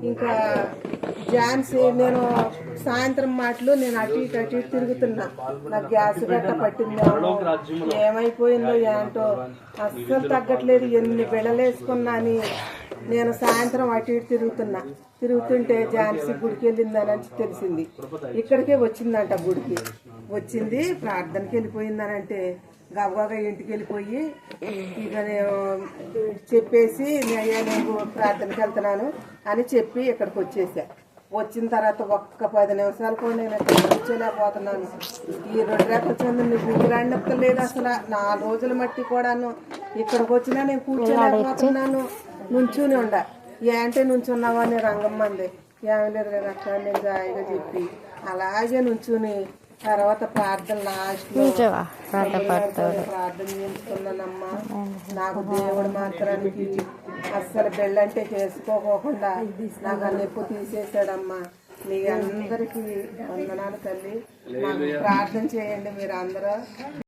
ఇంకా ఝాన్సీ నేను సాయంత్రం మాటలు నేను అటు ఇటు తిరుగుతున్నా. నాకు గ్యాస్ గట్ట పట్టిందేమో, ఏమైపోయిందో ఏంటో అస్సలు తగ్గట్లేదు. ఎన్ని బిళ్ళలేసుకున్నా అని నేను సాయంత్రం అటు ఇటు తిరుగుతుంటే ఝాన్సీ గుడికి వెళ్ళిందని తెలిసింది. ఇక్కడికే వచ్చిందంట, గుడికి వచ్చింది, ప్రార్థనకి వెళ్ళిపోయిందనంటే గబగబా ఇంటికి వెళ్ళిపోయి ఇక నేను చెప్పేసి నేను ప్రార్థనకి వెళ్తున్నాను అని చెప్పి ఇక్కడికి వచ్చేసా. వచ్చిన తర్వాత ఒక్క 10 నిమిషాలు కూడా నేను ఇక్కడ కూర్చోలేకపోతున్నాను. ఈ 2 రేపల చెంది నీకు రాండక్కర్లేదు అసలు. 4 రోజుల మట్టి కూడాను ఇక్కడికి వచ్చినా నేను కూర్చోలేకపోతున్నాను. నుంచుని ఉండ ఏంటే నుంచున్నావా అని రంగమ్మంది. ఏమీ లేదు కదా అక్క నేను జాయిగా చెప్పి అలాగే నుంచుని తర్వాత ప్రార్థన లాస్ట్ ప్రార్థన చేస్తున్నానమ్మా. నాకు దేవుడు మాత్రానికి అస్సలు బెల్లంటే చేసుకోకుండా నాకు ఆ నొప్పి తీసేసాడమ్మా. మీ అందరికీ వందనాలు తల్లి. నాకు ప్రార్థన చేయండి మీరు అందరూ.